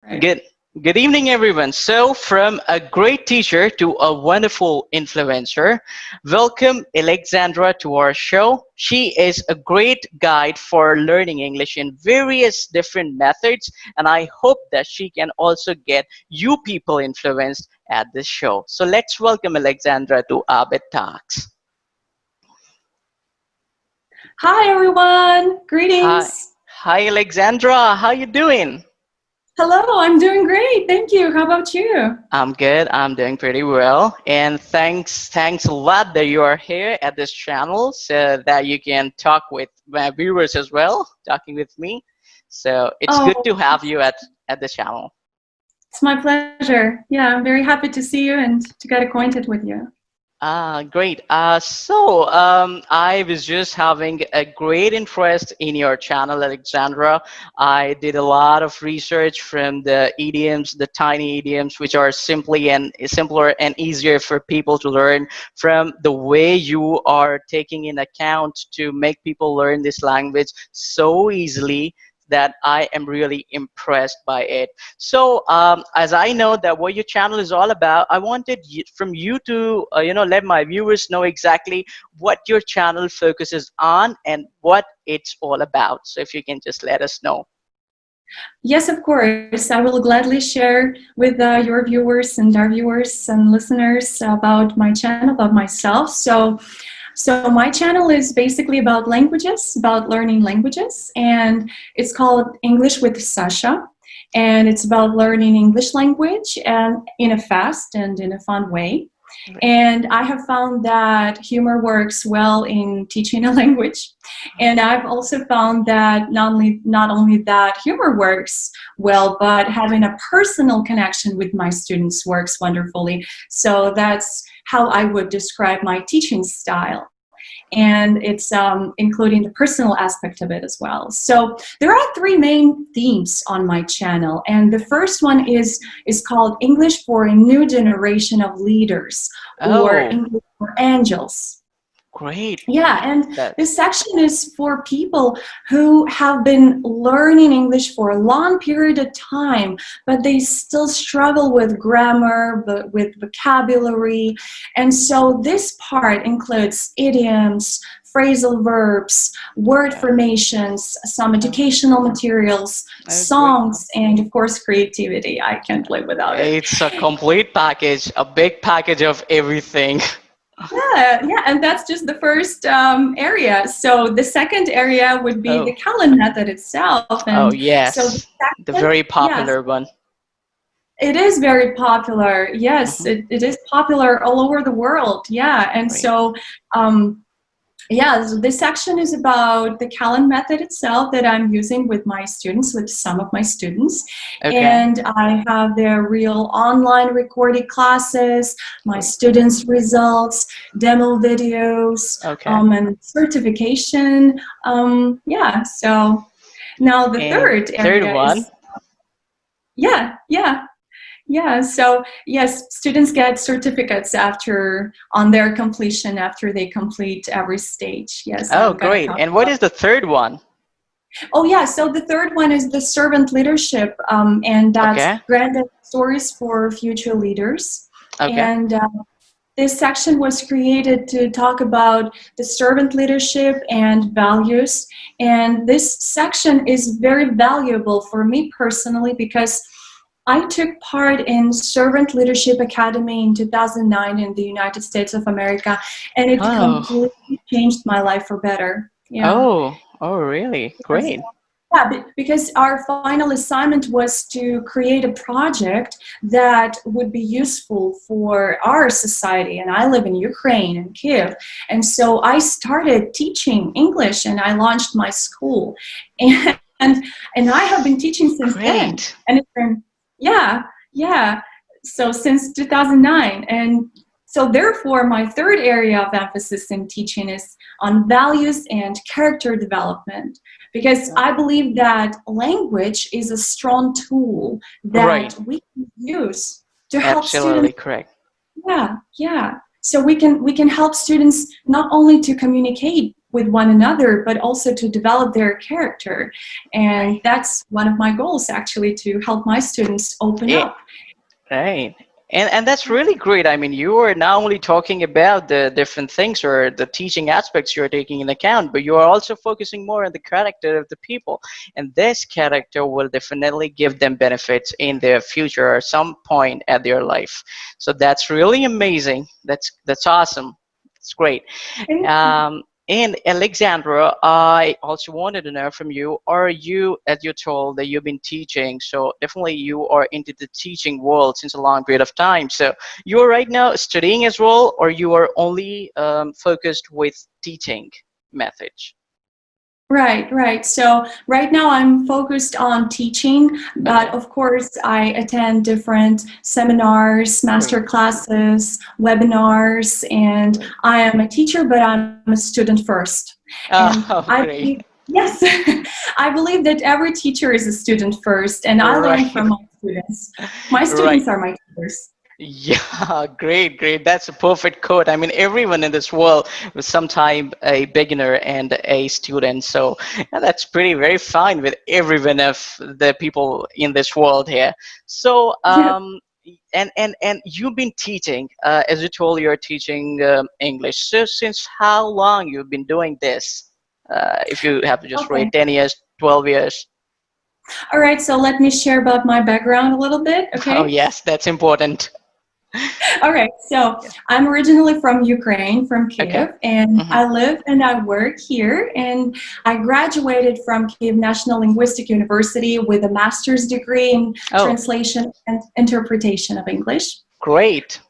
Good good evening everyone. So from a great teacher to a wonderful influencer, welcome Alexandra to our show. She is a great guide for learning English in various different methods, and I hope that she can also get you people influenced at this show. So let's welcome Alexandra to AbidTalks. Hi everyone, Hi. greetings. Hi Alexandra, how you doing? Hello, I'm doing great. Thank you. How about you? I'm good. I'm doing pretty well. And thanks a lot that you are here at this channel so that you can talk with my viewers as well, talking with me. So it's good to Oh, have you at the channel. it's my pleasure. Yeah, I'm very happy to see you and to get acquainted with you. Great. I was just having a great interest in your channel, Alexandra. I did a lot of research from the idioms, the tiny idioms, which are simpler and easier for people to learn. From the way you are taking in account to make people learn this language so easily that I am really impressed by it. So, as I know that what your channel is all about, I wanted from you to, let my viewers know exactly what your channel focuses on and what it's all about. So, if you can just let us know. Yes, of course. I will gladly share with your viewers and our viewers and listeners about my channel, about myself. So my channel is basically about languages, about learning languages, and it's called English with Sasha. And it's about learning English language and in a fast and in a fun way. And I have found that humor works well in teaching a language. And I've also found that not only that humor works well, but having a personal connection with my students works wonderfully. So that's how I would describe my teaching style. And it's including the personal aspect of it as well. So there are three main themes on my channel, and the first one is called English for a New Generation of Leaders, or Oh, English for Angels. great. Yeah, and That this section is for people who have been learning English for a long period of time, but they still struggle with grammar, but with vocabulary. And so this part includes idioms, phrasal verbs, word yeah. formations, some Oh, educational materials, great. songs, and of course creativity. I can't live without it. It's a complete package, a big package of everything. Yeah, and that's just the first area. So the second area would be the Oh. Callan Method itself. Oh And so the yes, the second, very yes, popular one. it is very popular. Yes, Hmm. it is popular all over the world. Yeah, and Great. so yeah, so this section is about the Callan Method itself that I'm using with my students, with some of my students. Okay. And I have their real online recorded classes, my Great. students' results, demo videos, Okay. and certification. Yeah, so now the And third third area one. is, yeah, so yes, students get certificates after on their completion after they complete every stage. Yes, Oh, I'm gonna great. talk And what about. is the third one? Oh yeah, so the third one is the servant leadership, and that's Okay. granted stories for future leaders. Okay. And this section was created to talk about the servant leadership and values. And this section is very valuable for me personally because I took part in Servant Leadership Academy in 2009 in the United States of America, and it Oh. completely changed my life for better. Yeah. Oh. Oh, really? Because, Great. yeah, because our final assignment was to create a project that would be useful for our society. And I live in Ukraine, in Kiev. And so I started teaching English and I launched my school. And, and I have been teaching since then. Great. And it's been, yeah, yeah. So since 2009. And so therefore, my third area of emphasis in teaching is on values and character development, because I believe that language is a strong tool Right. that we can use to help Absolutely students. correct. Yeah, yeah. So we can help students not only to communicate with one another, but also to develop their character. And that's one of my goals, actually, to help my students open Yeah. up. Right. And that's really great. I mean, you are not only talking about the different things or the teaching aspects you're taking in account, but you are also focusing more on the character of the people. And this character will definitely give them benefits in their future or some point at their life. So that's really amazing. That's awesome. It's great. Thank you. And Alexandra, I also wanted to know from you, are you, as you told that you've been teaching, so definitely you are into the teaching world since a long period of time. So you are right now studying as well, or you are only focused with teaching methods? Right, right. So right now I'm focused on teaching, but Okay, of course I attend different seminars, master great. classes, webinars, and Great. I am a teacher, but I'm a student first. And Oh, I great. believe, yes, I believe that every teacher is a student first, and I learn Right, from my students. My right. students are my teachers. Yeah, great, great. That's a perfect quote. I mean, everyone in this world was sometime a beginner and a student. So yeah, that's pretty very fine with everyone of the people in this world here. So Yeah. and you've been teaching, as you told, you're teaching English. So since how long you've been doing this? If you have to just rate Okay. 10 years, 12 years. All right. So let me share about my background a little bit. Oh Okay. yes, that's important. All right, so Yeah. I'm originally from Ukraine, from Okay. Kiev, and Hmm. I live and I work here. And I graduated from Kiev National Linguistic University with a master's degree in Oh, translation and interpretation of English. great.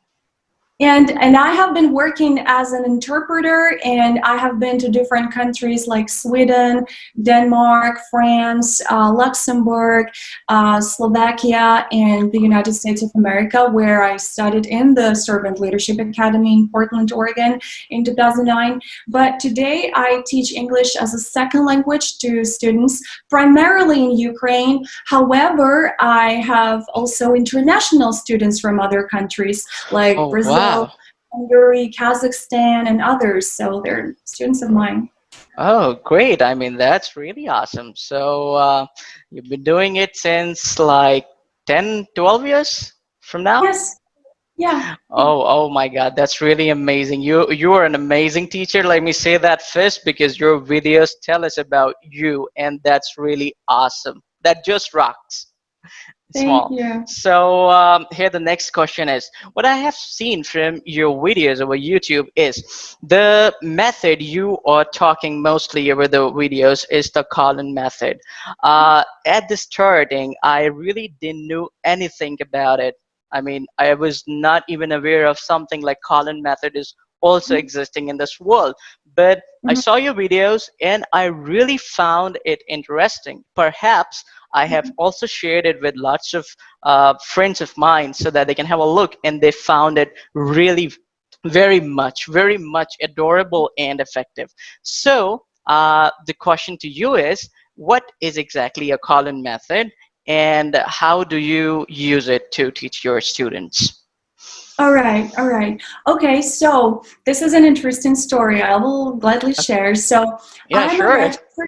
And I have been working as an interpreter, and I have been to different countries like Sweden, Denmark, France, Luxembourg, Slovakia, and the United States of America, where I studied in the Servant Leadership Academy in Portland, Oregon in 2009. But today I teach English as a second language to students, primarily in Ukraine. However, I have also international students from other countries like Oh, Brazil, wow. Hungary, Kazakhstan, and others. So they're students of mine. Oh, great. I mean, that's really awesome. So, you've been doing it since like 10, 12 years from now? Yes, yeah. Oh my God, that's really amazing. You are an amazing teacher. Let me say that first because your videos tell us about you, and that's really awesome. That just rocks. Thank Small. you. So here the next question is, what I have seen from your videos over YouTube is the method you are talking mostly over the videos is the Callan method. At the starting, I really didn't know anything about it. I mean, I was not even aware of something like Callan method is also existing in this world. But I Mhm. saw your videos and I really found it interesting. Perhaps I have also shared it with lots of friends of mine so that they can have a look, and they found it really very much adorable and effective. So the question to you is, what is exactly a Callan method, and how do you use it to teach your students? All right, all right. Okay, so this is an interesting story. I will gladly Okay. share. So Yeah, I'm a sure. registered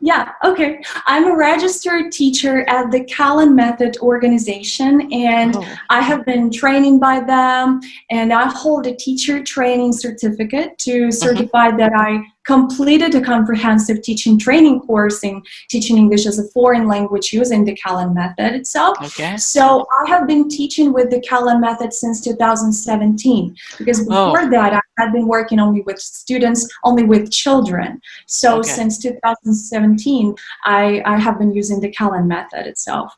Yeah, okay. I'm a registered teacher at the Callan Method organization, and Oh, I have been training by them, and I hold a teacher training certificate to hmm, certify that I completed a comprehensive teaching training course in teaching English as a foreign language using the Callan Method itself. okay. So I have been teaching with the Callan Method since 2017, because Oh, before that I had been working only with students, only with children. So okay. since 2017, I have been using the Callan method itself.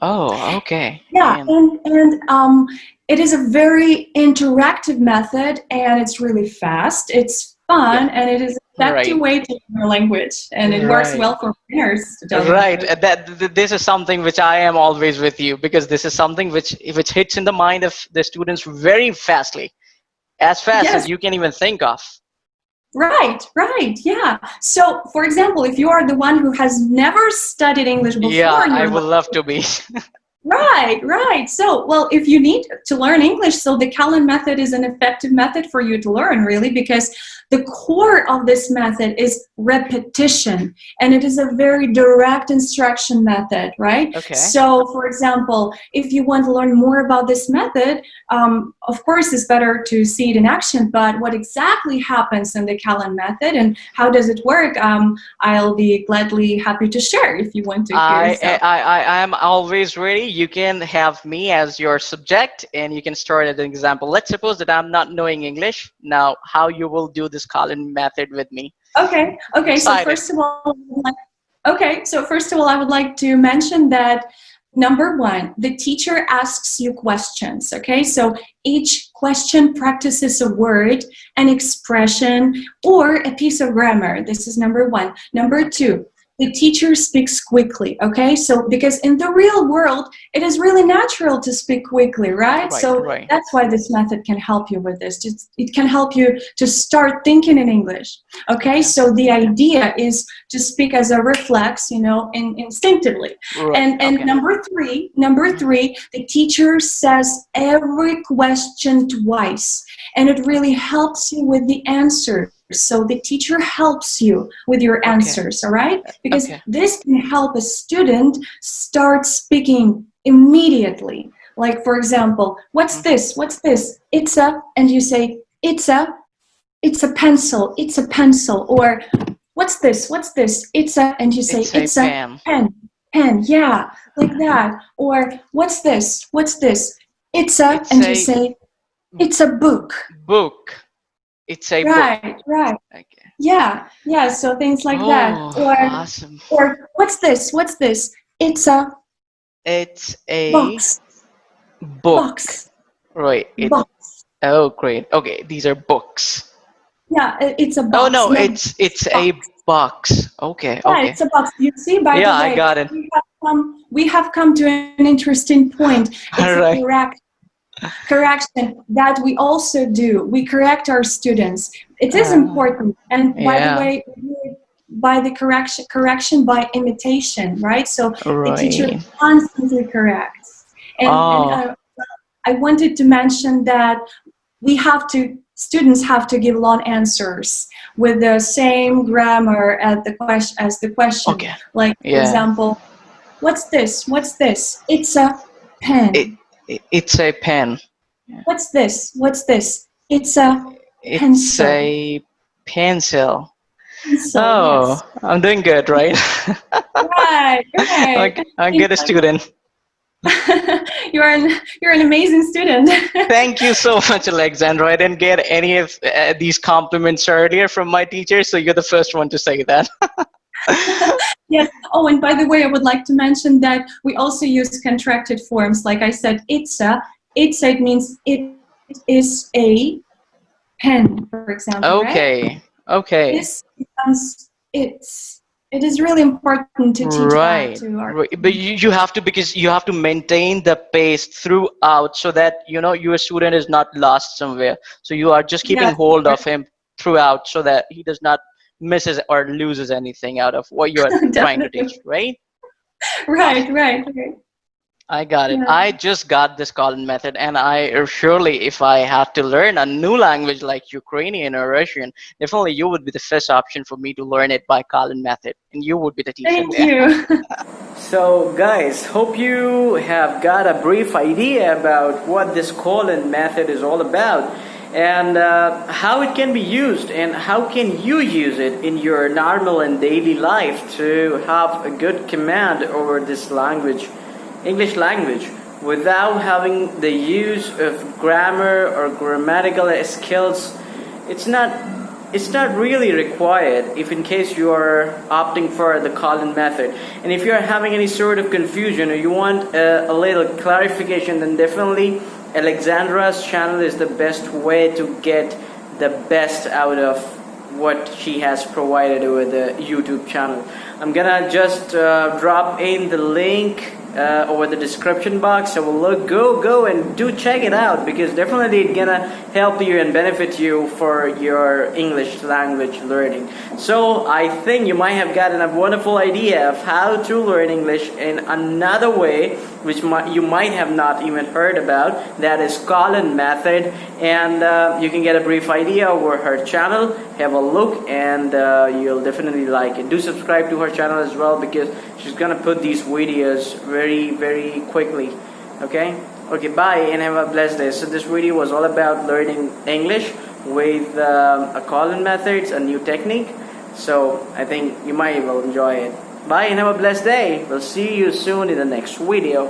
Oh, okay. Yeah, And and it is a very interactive method, and it's really fast. It's yeah, fun, and it is an effective right. way to learn a language, and it works Right. well for beginners, to tell you the Right. truth. This is something which I am always with you, because this is something which hits in the mind of the students very fastly, as fast as Yes, you can even think of. right, right, yeah. So, for example, if you are the one who has never studied English Yeah, before in I your would life. love to be. Right, right. So, well, if you need to learn English, so the Callan method is an effective method for you to learn, really, because the core of this method is repetition, and it is a very direct instruction method, right? Okay. So, for example, if you want to learn more about this method, of course, it's better to see it in action, but what exactly happens in the Callan method and how does it work, I'll be gladly happy to share if you want to hear. I am always ready. You can have me as your subject, and you can start as an example. Let's suppose that I'm not knowing English. Now, how you will do this Callan method with me? Okay. I'm Okay. So excited. first of all, I would like to mention that number one, the teacher asks you questions. Okay. So each question practices a word, an expression, or a piece of grammar. This is number one. Number two, the teacher speaks quickly. Okay. So because in the real world, it is really natural to speak quickly, right? Right, So right. that's why this method can help you with this. It can help you to start thinking in English. Okay, Okay. so the idea is to speak as a reflex, instinctively. Right. And Okay. number three, the teacher says every question twice, and it really helps you with the answers. So the teacher helps you with your Okay. answers, all right? Because Okay. this can help a student start speaking immediately. Like, for example, what's Mhm. this? What's this? It's a, and you say, it's a pencil, it's a pencil. Or what's this? What's this? It's a, and you say, It's a it's a pen. pen, yeah, like Mhm. that. Or what's this? What's this? It's a, It's and you a say, it's a book. book. It's a book. Right. Okay. Yeah, so things like that. Oh, Or awesome. what's this? What's this? It's a It's a box, book. box, Right. box. Oh, great. Okay, these are books. Yeah, it's a Oh box. no, No, it's a box. box. Okay, Yeah, okay. it's a box. You see, by Yeah, the I way, got it. we have come to an interesting point. All It's a right. correction that we also do. We correct our students. It is Uh, important. And by the yeah. way, we do it by the correction by imitation, right? So the teacher Right. constantly corrects. And Oh, I wanted to mention that students have to give long answers with the same grammar as the question. okay. Like, for Yeah. example, what's this? What's this? It's a It, pen. it's a pen. What's this? What's this? It's a It's pencil. a pencil. Pencil, yes. Oh, I'm doing good, right? Right, right. I'm Things good a like student. you're an amazing student. Thank you so much, Alexandra. I didn't get any of these compliments earlier from my teacher, so you're the first one to say that. Yes. Oh, and by the way, I would like to mention that we also use contracted forms. Like I said, it means it is a pen, for example, right? Okay, okay. This becomes it's. It is really important to teach that Right, to our right. But students. you have to, because you have to maintain the pace throughout so that your student is not lost somewhere. So you are just keeping Yes, of hold of course. him throughout so that he does not misses or loses anything out of what you are trying to teach, Definitely. right? Right, Awesome. right, right. I got it. Yeah. I just got this Callan method, and I surely, if I had to learn a new language like Ukrainian or Russian, definitely you would be the first option for me to learn it by Callan method, and you would be the teacher Thank there. you. So, guys, hope you have got a brief idea about what this Callan method is all about and how it can be used and how can you use it in your normal and daily life to have a good command over this language, English language, without having the use of grammar or grammatical skills. It's not it's not really required if in case you are opting for the Callan method. And if you are having any sort of confusion or you want a little clarification, then definitely Alexandra's channel is the best way to get the best out of what she has provided over the YouTube channel. I'm gonna just drop in the link over the description box. So go and do check it out because definitely it's gonna help you and benefit you for your English language learning. So I think you might have gotten a wonderful idea of how to learn English in another way which you might have not even heard about. That is Callan Method, and you can get a brief idea over her channel. Have a look, and you'll definitely like it. Do subscribe to her channel as well, because she's gonna put these videos very, very quickly. Okay, bye and have a blessed day. So this video was all about learning English with a Callan methods, a new technique. So I think you might will enjoy it. Bye and have a blessed day. We'll see you soon in the next video.